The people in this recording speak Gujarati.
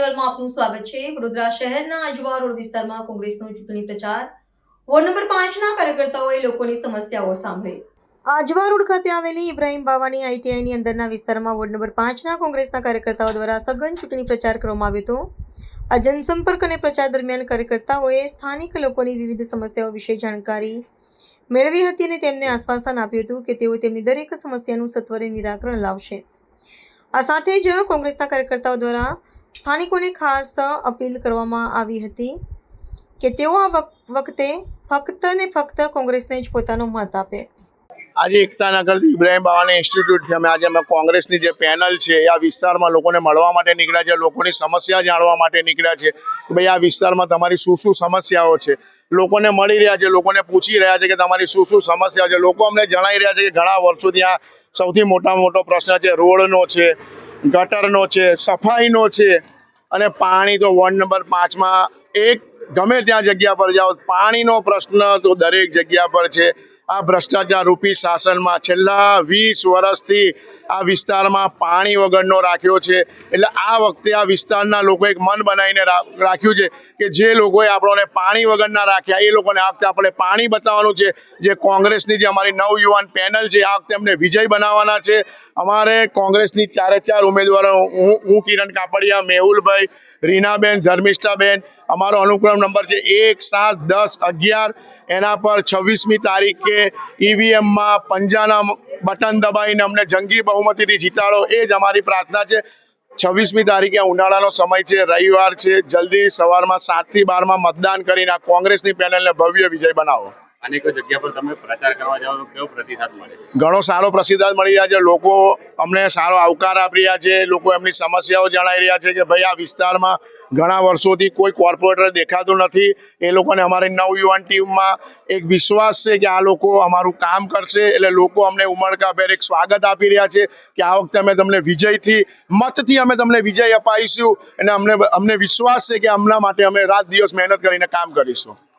લેવલમાં આપનું સ્વાગત છે। વડોદરા શહેરના અજવા રોડ વિસ્તારમાં કોંગ્રેસનો ચૂંટણી પ્રચાર। વોર્ડ નંબર 5ના કાર્યકર્તાઓએ લોકોની સમસ્યાઓ સાંભળી। આજવા રોડ ખાતે આવેલી ઇબ્રાહીમ બાવાની આઈટીઆઈની અંદરના વિસ્તારમાં વોર્ડ નંબર 5ના કોંગ્રેસના કાર્યકર્તાઓ દ્વારા સઘન ચૂંટણી પ્રચાર કરવામાં આવ્યો હતો। આ જનસંપર્ક અને પ્રચાર દરમિયાન કાર્યકર્તાઓએ સ્થાનિક લોકોની વિવિધ સમસ્યાઓ વિશે જાણકારી મેળવી હતી અને તેમને આશ્વાસન આપ્યું હતું કે તેઓ તેમની દરેક સમસ્યાનું સત્વરે નિરાકરણ લાવશે। આ સાથે જ કોંગ્રેસના કાર્યકર્તાઓ દ્વારા સ્થાનિકોને ખાસ અપીલ કરવામાં આવી હતી કે તેઓ આ વખતે ફક્ત ને ફક્ત કોંગ્રેસને જ પોતાનો મત આપે। આજે એકતાનગર ઇબ્રાહીમ બાવાની ઇન્સ્ટિટ્યૂટથી અમે કોંગ્રેસની જે પેનલ છે આ વિસ્તારમાં લોકોને મળવા માટે નીકળ્યા છે, લોકોની સમસ્યા જાણવા માટે નીકળ્યા છે કે ભાઈ આ વિસ્તારમાં તમારી શું શું સમસ્યાઓ છે। લોકોને મળી રહ્યા છે, લોકોને પૂછી રહ્યા છે કે તમારી શું શું સમસ્યા છે। લોકો અમને જણાવી રહ્યા છે કે ઘણા વર્ષોથી આ સૌથી મોટો પ્રશ્ન છે રોડનો છે, ગટરનો છે, સફાઈનો છે અને પાણી તો વોર્ડ નંબર 5માં એક ગમે ત્યાં જગ્યા પર જાઓ પાણીનો પ્રશ્ન તો દરેક જગ્યા પર છે। આ ભ્રષ્ટાચાર રૂપી શાસનમાં છેલ્લા 20 વર્ષથી આ વિસ્તારમાં પાણી વગરનો રાખ્યો છે। એટલે આ વખતે આ વિસ્તારના લોકો એક મન બનાવીને રાખ્યું છે કે જે લોકોએ આપણને પાણી વગરના રાખ્યા એ લોકોને આ વખતે આપણે પાણી બતાવવાનું છે। જે કોંગ્રેસની જે અમારી નવયુવાન પેનલ છે આ વખતે અમને વિજય બનાવવાના છે। અમારે કોંગ્રેસની 4 ઉમેદવારો હું કિરણ કાપડિયા, મેહુલભાઈ, રીનાબેન, ધર્મિષ્ઠાબેન, અમારો અનુક્રમ નંબર છે 1, 7, 10, 11। એના પર 26મી તારીખે ઈવીએમમાં પંજાના બટન દબાવીને અમને જંગી બહુમતીથી જીતાડો એ જ અમારી પ્રાર્થના છે। 26મી તારીખે ઉનાળાનો સમય છે, રવિવાર છે, જલ્દી સવારમાં 7 થી 12માં મતદાન કરીને આ કોંગ્રેસની પેનલને ભવ્ય વિજય બનાવો। અનેક જગ્યા પર તમે પ્રચાર કરવા જાઓ તો કેવો પ્રતિસાદ મળે છે? ઘણો સારો પ્રતિસાદ મળી રહ્યા છે। લોકો અમને સારો આવકાર આપી રહ્યા છે। લોકો એમની સમસ્યાઓ જણાવી રહ્યા છે કે ભાઈ આ વિસ્તારમાં ઘણા વર્ષોથી કોઈ કોર્પોરેટર દેખાતું નથી। એ લોકોને અમારી નવયુવાન ટીમમાં એક વિશ્વાસ છે કે આ લોકો અમારું કામ કરશે। એટલે લોકો અમને ઉમળકાભેર એક સ્વાગત આપી રહ્યા છે કે આ વખતે અમે તમને વિજયથી મતથી અમે તમને વિજય અપાવીશું અને અમને વિશ્વાસ છે કે હમણાં માટે અમે રાત દિવસ મહેનત કરીને કામ કરીશું।